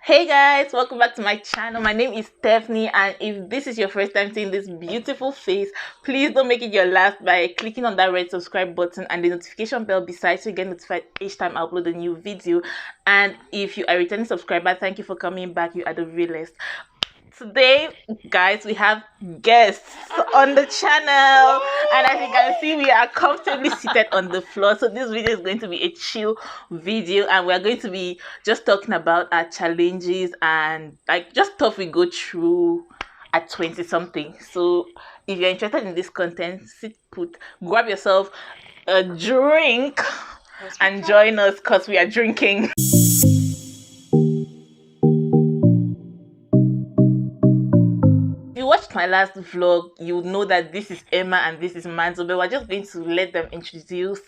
Hey guys, welcome back to my channel. My name is Stephanie, and if this is your first time seeing this beautiful face, please don't make it your last by clicking on that red subscribe button and the notification bell beside so you get notified each time I upload a new video. And if you are a returning subscriber, thank you for coming back. You are the realest. Today, guys, we have guests on the channel, and as you can see, we are comfortably seated on the floor. So this video is going to be a chill video, and we're going to be just talking about our challenges and like just stuff we go through at 20 something. So if you're interested in this content, sit put, grab yourself a drink and join us because we are drinking. If you watched my last vlog, you know that this is Emma and this is Manzo, but we're just going to let them introduce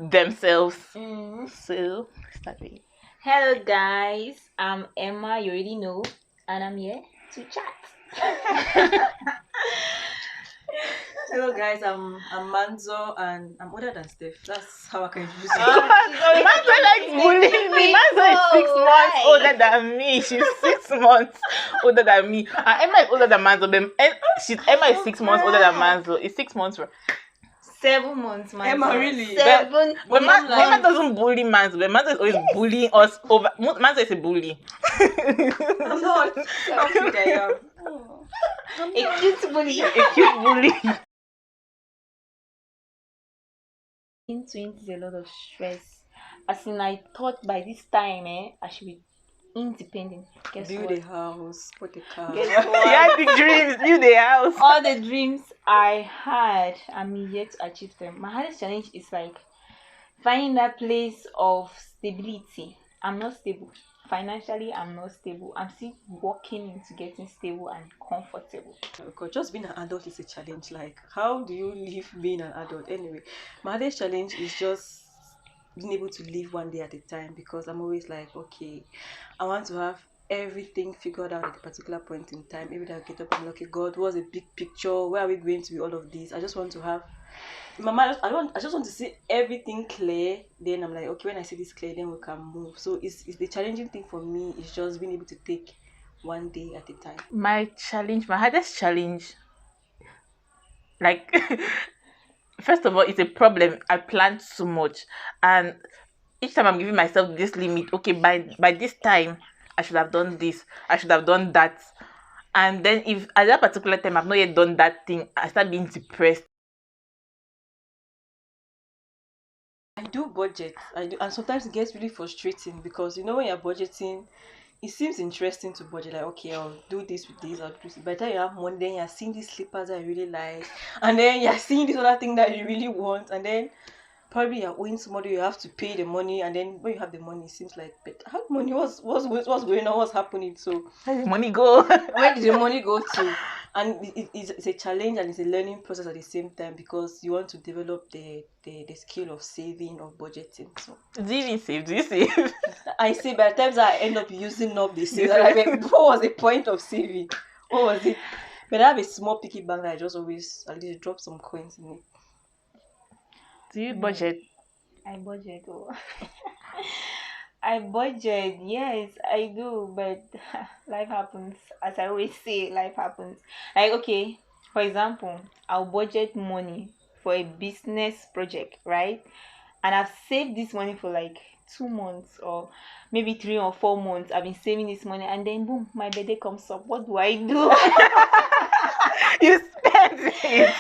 themselves. So start with Hello guys, I'm Emma, you already know, and I'm here to chat. Hello guys, I'm Manzo and I'm older than Steph. That's how I can use it. Manzo likes bullying me. Manzo is 6 months older than me. She's 6 months older than me. And Emma is older than Manzo. But Emma is 6 months older than Manzo. It's 6 months. 7 months, man. Emma, really? Seven. But Emma doesn't bully Manzo. But Manzo is always bullying us over. Manzo is a bully. I'm not. How cute I am. A cute bully. A cute bully. In 20 is a lot of stress. As in, I thought by this time, I should be independent. Guess Build what? a house, put a car. Guess what? Yeah, the dreams, build the house. All the dreams I had, I'm yet to achieve them. My hardest challenge is like finding that place of stability. I'm not stable. Financially, I'm not stable. I'm still working into getting stable and comfortable. Because just being an adult is a challenge. Like, how do you live being an adult? Anyway, my hardest challenge is just being able to live one day at a time, because I'm always like, okay, I want to have everything figured out at a particular point in time. Every day I get up and okay, God, what's a big picture? Where are we going to be? All of this. I just want to have in my mind. I just want to see everything clear. Then I'm like, okay, when I see this clear, then we can move. So it's the challenging thing for me is just being able to take one day at a time. My hardest challenge, like, first of all, it's a problem. I plan too much, and each time I'm giving myself this limit. Okay, by this time, I should have done this. I should have done that. And then if at that particular time I've not yet done that thing, I start being depressed. I do budget. I do, and sometimes it gets really frustrating because when you're budgeting, it seems interesting to budget. Like, okay, I'll do this with this. I'll do this. By the time you have money, then you're seeing these slippers that I really like, and then you're seeing this other thing that you really want, and then probably you're owing somebody, you have to pay the money, and then when you have the money, it seems like, but how money what's going on, what's happening? So Where did the money go? where did the money go to? And it's a challenge and it's a learning process at the same time, because you want to develop the skill of saving, of budgeting. So Do you even save? Do you save? I say by the times I end up using up the savings, I mean, what was the point of saving? What was it? But I have a small piggy bank that I just always at least drop some coins in it. Do you budget? I budget. I budget, yes, I do, but life happens. As I always say, life happens. Like, okay, for example, I'll budget money for a business project, right? And I've saved this money for like 2 months or maybe 3 or 4 months. I've been saving this money, and then boom, my birthday comes up. What do I do? You spend it.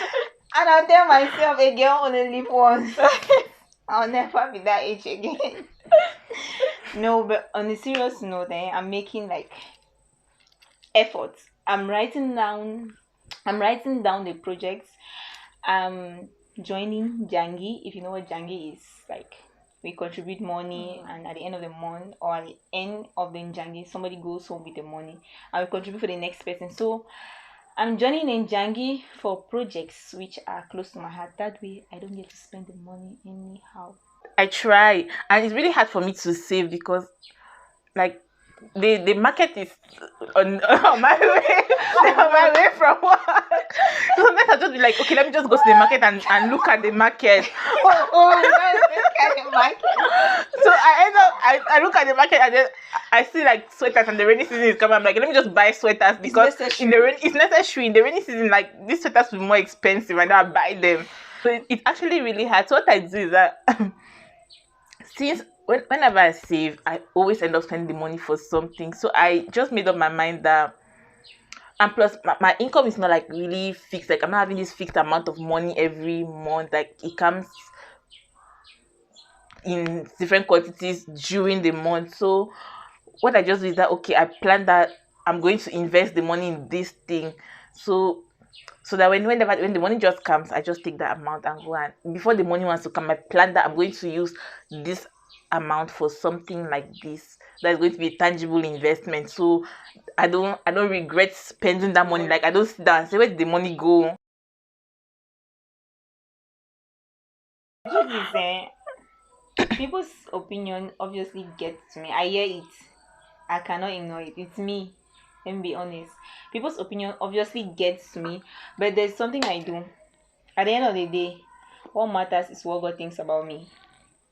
And I'll tell myself, a girl only live once. I'll never be that age again. No, but on a serious note, I'm making like efforts. I'm writing down the projects. I'm joining Jangi. If you know what Jangi is, like we contribute money, and at the end of the month or at the end of the Jangi, somebody goes home with the money, and we contribute for the next person. So I'm joining in Jangi for projects which are close to my heart. That way, I don't get to spend the money anyhow. I try, and it's really hard for me to save because, like, the market is on my way on my way from work. So sometimes I'll just be like, okay, let me just go to the market and look at the market. So I end up I look at the market and then I see like sweaters and the rainy season is coming. I'm like, let me just buy sweaters because in the rain it's necessary. In the rainy season, like these sweaters will be more expensive and I'll buy them. So it's actually really hard. So what I do is that since whenever I save, I always end up spending the money for something. So I just made up my mind that, and plus my income is not like really fixed. Like I'm not having this fixed amount of money every month. Like it comes in different quantities during the month. So what I just do is that, okay, I plan that I'm going to invest the money in this thing. So that when the money just comes, I just take that amount and go, and before the money wants to come, I plan that I'm going to use this amount for something like this that's going to be a tangible investment. So I don't regret spending that money. Like I don't sit down and say, where did the money go? Truth is, people's opinion obviously gets to me. I hear it. I cannot ignore it. It's me. Let me be honest. People's opinion obviously gets to me, but there's something I do. At the end of the day, what matters is what God thinks about me.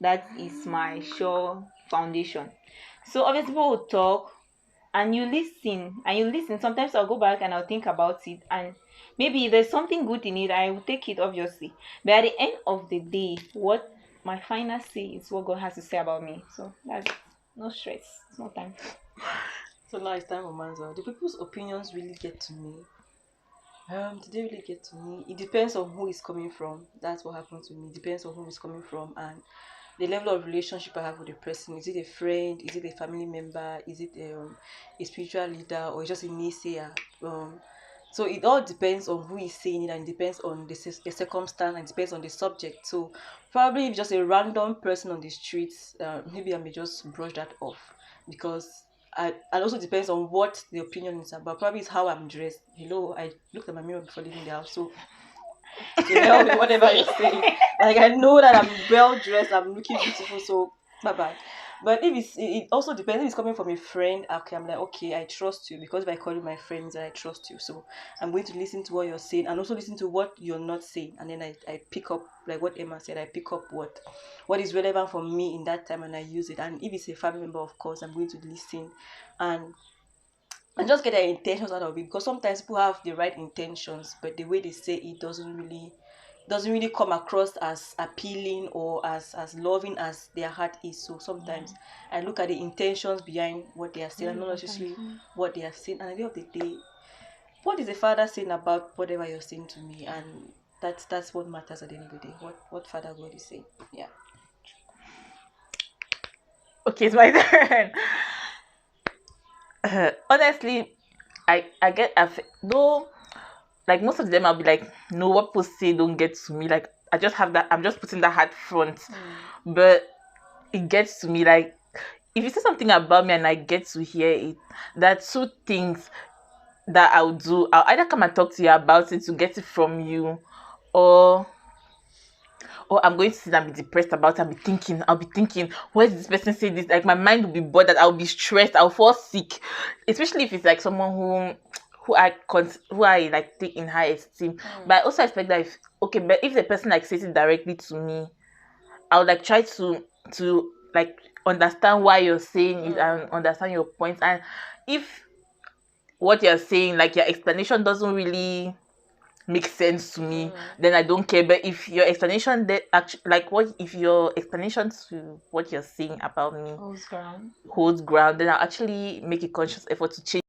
That is my sure foundation. So obviously people will talk and you listen. Sometimes I'll go back and I'll think about it, and maybe if there's something good in it, I will take it obviously. But at the end of the day, what my final say is what God has to say about me. So that's it. No stress. It's no time. So now it's time for Manzo. Do people's opinions really get to me? Did they really get to me? It depends on who is coming from. That's what happened to me. It depends on who is coming from and the level of relationship I have with the person. Is it a friend? Is it a family member? Is it a spiritual leader or just a naysayer? So it all depends on who is saying it and it depends on the circumstance and it depends on the subject. So probably if just a random person on the streets, maybe I may just brush that off because and also depends on what the opinion is about. Probably it's how I'm dressed. Hello, I looked at my mirror before leaving the house, so to hell with whatever you're saying. Like I know that I'm well dressed, I'm looking beautiful, so bye bye. But if it also depends if it's coming from a friend, okay, I'm like, okay, I trust you because if I call you my friend means that I trust you. So I'm going to listen to what you're saying and also listen to what you're not saying. And then I pick up like what Emma said, I pick up what is relevant for me in that time and I use it. And if it's a family member, of course, I'm going to listen and just get their intentions out of it because sometimes people have the right intentions but the way they say it doesn't really come across as appealing or as loving as their heart is. So sometimes I look at the intentions behind what they are saying and not necessarily what they are saying. And at the end of the day, what is the father saying about whatever you're saying to me? And that's what matters at the end of the day. What Father God is saying. Yeah. Okay, it's my turn. Honestly, I get though, like most of them I'll be like, no, what people say don't get to me. Like I just have that, I'm just putting that hard front. But it gets to me. Like if you say something about me and I get to hear it, there are two things that I'll do. I'll either come and talk to you about it to get it from you, or I'm going to sit and be depressed about it. I'll be thinking, why did this person say this? Like my mind will be bothered, I'll be stressed, I'll fall sick. Especially if it's like someone who I like take in high esteem. But I also expect that but if the person like says it directly to me, I'll like try to like understand why you're saying it and understand your points. And if what you're saying, like your explanation doesn't really makes sense to me, then I don't care. But if your explanation that actually like what if your explanation to what you're saying about me holds ground, then I'll actually make a conscious effort to change.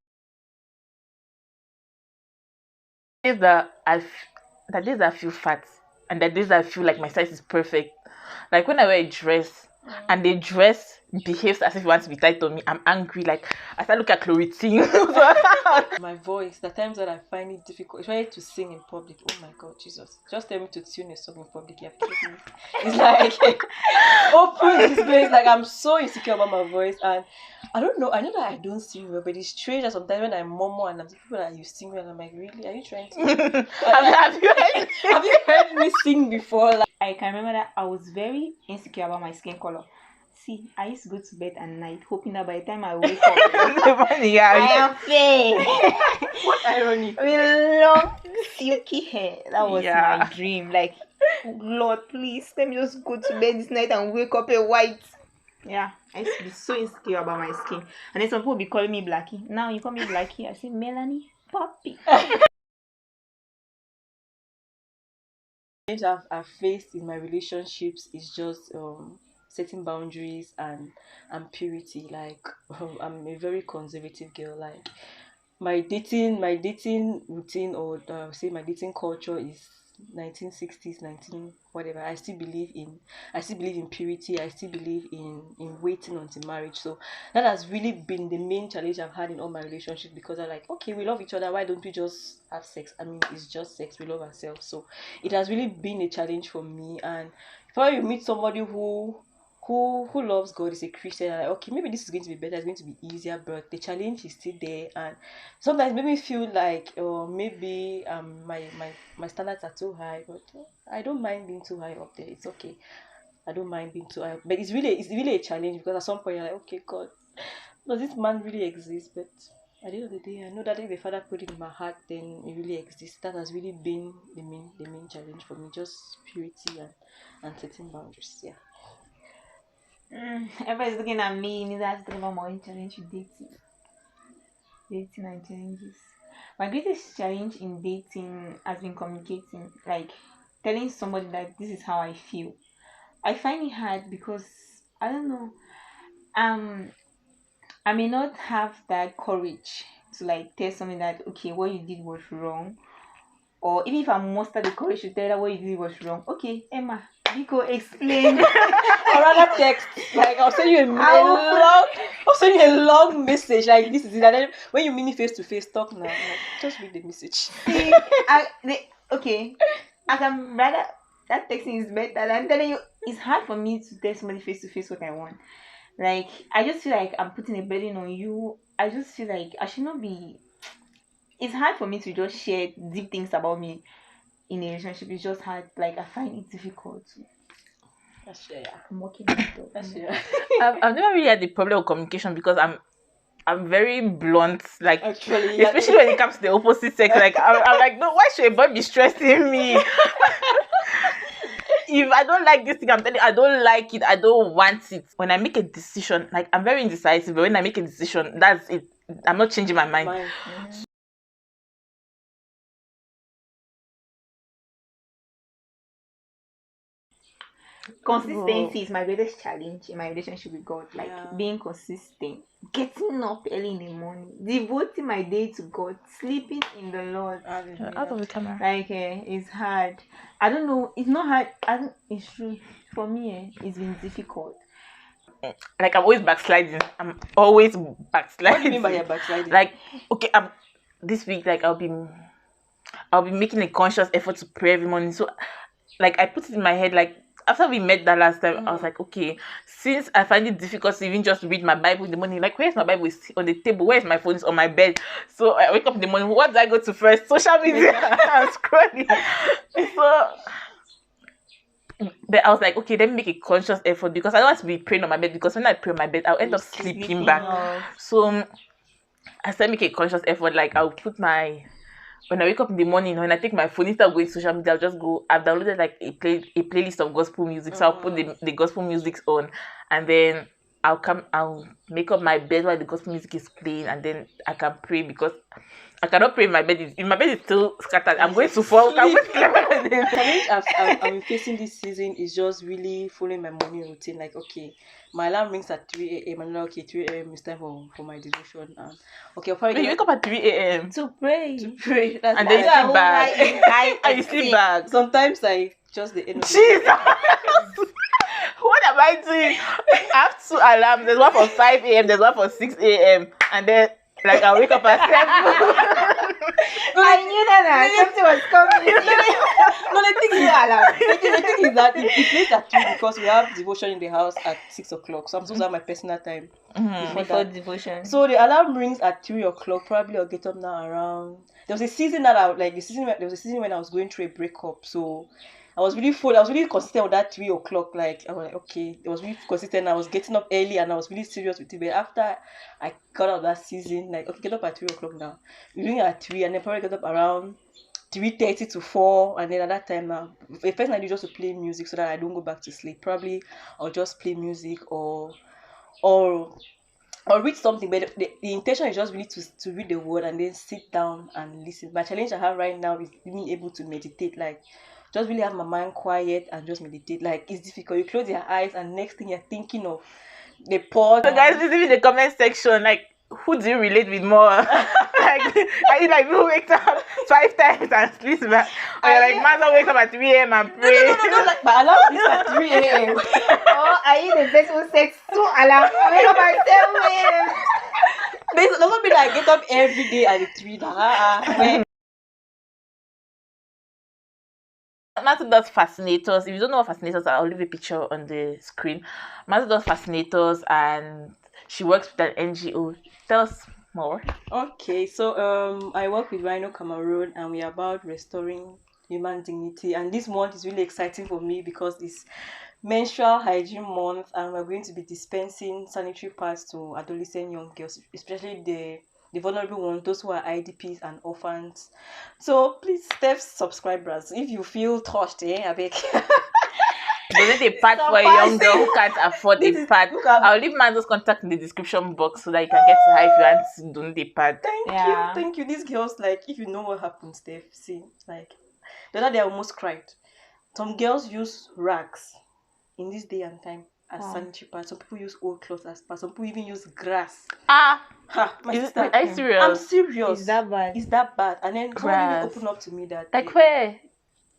Days that days that I feel fat and the days that I feel like my size is perfect. Like when I wear a dress and the dress behaves as if it wants to be tight on me, I'm angry. Like I start looking at chlorine. My voice, the times that I find it difficult, especially to sing in public. Oh my God, Jesus! Just tell me to tune a song in public. You have killed me. It's like open disgrace. Like I'm so insecure about my voice, and I don't know. I know that I don't sing well, but it's strange that sometimes when I murmur and I'm people that you sing well, I'm like, really? Are you trying to? Have you heard me sing before? Like I can remember that I was very insecure about my skin color. See, I used to go to bed at night, hoping that by the time I wake up, Yeah. I am fair. What irony. With long silky hair. That was Yeah. my dream. Like, Lord, please let me just go to bed this night and wake up a white. Yeah, I used to be so insecure about my skin. And then some people be calling me Blackie. Now you call me Blackie, I say Melanie Poppy. Challenge I've faced in my relationships is just setting boundaries and purity. Like I'm a very conservative girl. Like my dating routine, or say my dating culture, is 1960s, 19 whatever. I still believe in purity. I still believe in waiting until marriage. So that has really been the main challenge I've had in all my relationships, because I'm like, okay, we love each other, why don't we just have sex? I mean, it's just sex, we love ourselves. So it has really been a challenge for me. And if you meet somebody who loves God, is a Christian, and like, okay, maybe this is going to be better, it's going to be easier, but the challenge is still there. And sometimes make me feel like, maybe my standards are too high, but I don't mind being too high up there. It's okay. I don't mind being too high, but it's really a challenge, because at some point you're like, okay, God, does this man really exist? But at the end of the day, I know that if the Father put it in my heart, then it really exists. That has really been the main challenge for me, just purity and setting boundaries. Yeah. Everybody's looking at me. Neither talking about my challenge with dating and challenges. My greatest challenge in dating has been communicating, like telling somebody that this is how I feel. I find it hard because I don't know. Um, I may not have that courage to like tell something that okay, what you did was wrong, or even if I muster the courage to tell her what you did was wrong. Okay, Emma, Biko, explain. Or rather text, like I'll send you a long message, like this is it, and then when you meet me face to face, talk now. Like, just read the message. See, okay, I can rather that texting is better than telling you. It's hard for me to tell somebody face to face what I want. Like I just feel like I'm putting a burden on you. I just feel like I should not be. It's hard for me to just share deep things about me in a relationship. It's just hard. Like I find it difficult. That's yeah. I'm working on it. That's yeah. I've never really had the problem of communication because I'm very blunt, like Actually, yeah. especially when it comes to the opposite sex. Like I'm like, no, why should a boy be stressing me? If I don't like this thing, I'm telling you, I don't like it. I don't want it. When I make a decision, like I'm very indecisive, but when I make a decision, that's it. I'm not changing my mind. Mine. Consistency is my greatest challenge in my relationship with God. Like Yeah. being consistent, getting up early in the morning, devoting my day to God, sleeping in the Lord. Out of the camera. Like it's hard. I don't know. It's not hard. It's true for me. It's been difficult. Like I'm always backsliding. I'm always backsliding. What do you mean by your backsliding? Like, okay, this week, like I'll be making a conscious effort to pray every morning. So, like I put it in my head, like after we met that last time, I was like, okay, since I find it difficult to even just read my Bible in the morning, like where's my Bible? It's on the table. Where's my phone? It's on my bed. So I wake up in the morning. What do I go to first? Social media. I'm scrolling. So. But I was like, okay, let me make a conscious effort because I don't want to be praying on my bed because when I pray on my bed, I'll end up sleeping back. So I said make a conscious effort. Like I'll put when I wake up in the morning, when I take my phone, instead of going to social media, I'll just go. I've downloaded like a playlist of gospel music, so I'll put the gospel music on, and then I'll make up my bed while the gospel music is playing, and then I can pray because I cannot pray if my bed is still scattered. I'm going to fall. I'm going to The challenge I'm facing this season is just really following my morning routine. Like, okay, my alarm rings at 3 a.m. and I'm like, okay, 3 a.m. is time for my devotion. And okay, I'll probably you wake up at 3 a.m. To pray. That's and then you sleep back. I And you sleep back. sometimes like just the end of the Jesus! What am I doing? I have 2 alarms. There's one for 5 a.m. There's one for 6 a.m. And then like I'll wake up at 7. I knew that something was coming. No, the thing is that it plays at 2 because we have devotion in the house at 6 o'clock. So I'm supposed to have my personal time Before devotion. So the alarm rings at 3 o'clock. Probably I'll get up now around. There was a season when I was going through a breakup. So I was really full. I was really consistent with that 3 o'clock. Like I was like, okay, it was really consistent. I was getting up early and I was really serious with it. But after I got out of that season, like, okay, get up at 3 o'clock now. We're doing it at 3 and then probably get up around 3:30 to 4, and then at that time now, the first night I do just to play music so that I don't go back to sleep. Probably I'll just play music or or read something, but the intention is just really to read the word and then sit down and listen. My challenge I have right now is being able to meditate, like just really have my mind quiet and just meditate. Like it's difficult. You close your eyes and next thing you're thinking of the pod. So guys, please leave in the comment section, like, who do you relate with more? Like, are you like who wakes up 5 times and sleeps back? Or you're like, man that wakes up at 3 a.m. and pray? No, like my alarm is at 3 a.m. Or are you the person who sets 2 alarms? I wake up at 7 a.m. There's doesn't mean I get up every day at 3. When Martha does fascinators. If you don't know what fascinators are, I'll leave a picture on the screen. Martha does fascinators and she works with an NGO. Tell us more. Okay, so I work with Rhino Cameroon and we are about restoring human dignity. And this month is really exciting for me because it's menstrual hygiene month and we're going to be dispensing sanitary pads to adolescent young girls, especially the vulnerable ones, those who are IDPs and orphans. So please, step subscribers, if you feel touched, I beg. Donate a pad for a young girl who can't afford a pad. I'll leave Manzo's contact in the description box so that you can get to her if you want to donate a pad. Thank you. These girls, like, if you know what happened, Steph, see, like, the other day I almost cried. Some girls use rags in this day and time as sanitary pads. Some people use old clothes as pads. Some people even use grass. My sister. Are you serious? I'm serious. Is that bad? Is that bad? And then someone Grass. even opened up to me that Like where?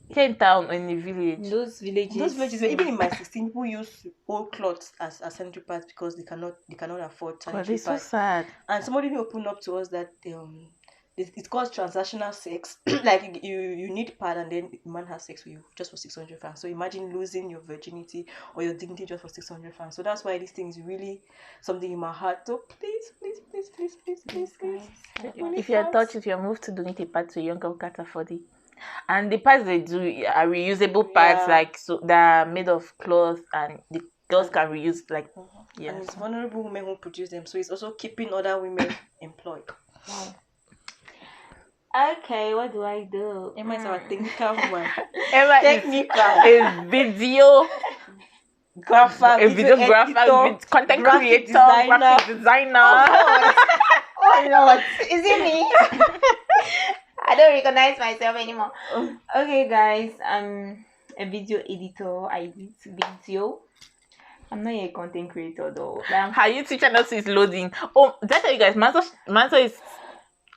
Here in town or in the village? Those villages. even in my 16, people use old clothes as sanitary pads because they cannot afford God, sanitary it's so pads. sad. And somebody even opened up to us that it's called transactional sex. Like you need pad and then the man has sex with you just for 600 francs. So imagine losing your virginity or your dignity just for 600 francs. So that's why this thing is really something in my heart. So please. If you're touched, if you're moved to donate a pad to a young girl who can't afford it. And the pads they do are reusable pads, like so they're made of cloth and the girls can reuse like And it's vulnerable women who produce them. So it's also keeping other women employed. Wow. Okay, what do I do? Emma is our technical woman. Emma Technical. is a video grapher, content creator, graphic designer. Oh Lord, is it me? I don't recognize myself anymore. Okay, guys, I'm a video editor. I edit video. I'm not a content creator though. Her YouTube channel is loading. Oh, did I tell you guys? Manzo is.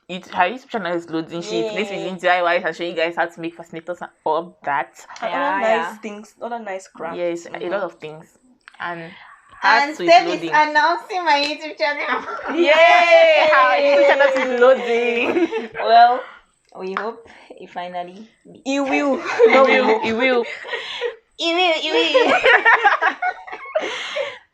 Her YouTube channel is loading. She plays with DIYs and showing you guys how to make fascinators and all that. Nice things, other nice crafts. Yes, a lot of things. And Steph is announcing my YouTube channel. Yay! Her YouTube channel is loading. Well, we hope it finally. It will. It will.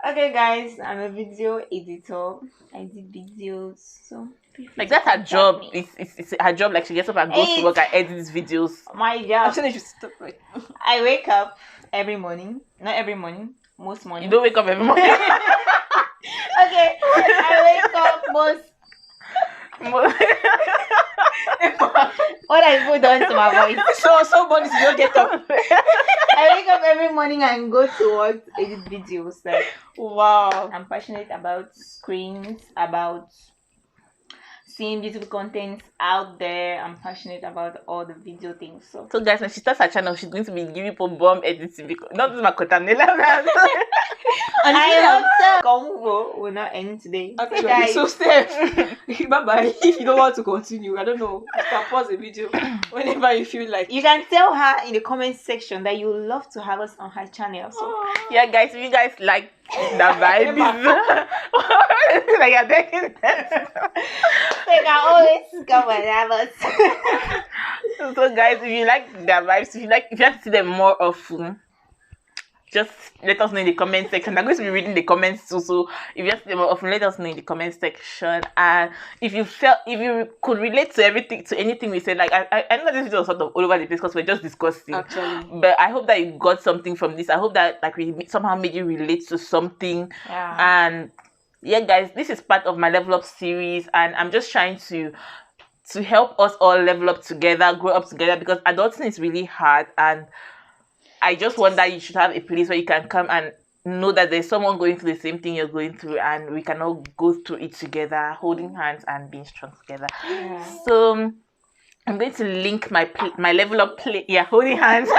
Okay, guys, I'm a video editor. I did videos, so like that's her job. It's her job. Like she gets up and goes to work and edits videos. My job. I'm saying you should stop right. I wake up every morning. Not every morning. Most mornings. You don't wake up every morning. Okay, I wake up most. What I put on to my voice. So somebody don't get up. I wake up every morning and go to work, edit videos. Like, wow. I'm passionate about screens, about seeing beautiful content out there. I'm passionate about all the video things. So guys, when she starts her channel, she's going to be giving people bomb editing because not this Makotanela. And I hope Convo will not end today. Actually, guys. so Steph, bye-bye. If you don't want to continue, I don't know, you can pause the video whenever you feel like. You can tell her in the comment section that you would love to have us on her channel. So yeah, guys, if you guys like the vibes, like you're taking they can always come and have us. So guys, if you like their vibes, if you want to see them more often, just let us know in the comment section. I'm going to be reading the comments too, so if you just often let us know in the comment section. And if you could relate to anything we said, like I know that this video was sort of all over the place because we're just discussing. Actually, But I hope that you got something from this. I hope that like we somehow made you relate to something. Yeah. And yeah, guys, this is part of my Level Up series, and I'm just trying to help us all level up together, grow up together, because adulting is really hard. And I just want that you should have a place where you can come and know that there's someone going through the same thing you're going through, and we can all go through it together, holding hands and being strong together. Yeah. So I'm going to link my Level Up play. Yeah, holding hands.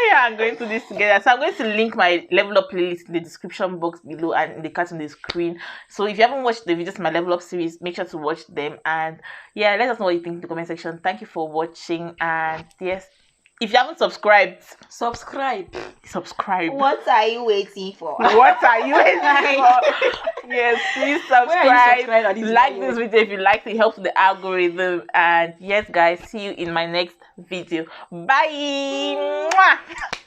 Yeah, I'm going to this together. So I'm going to link my Level Up playlist in the description box below and in the card on the screen. So if you haven't watched the videos, my Level Up series, make sure to watch them. And yeah, let us know what you think in the comment section. Thank you for watching. And yes, if you haven't subscribed, subscribe. What are you waiting for? What are you waiting for? Yes, please subscribe. Like this video if you like it. Helps the algorithm. And yes, guys, see you in my next video. Bye. Mwah.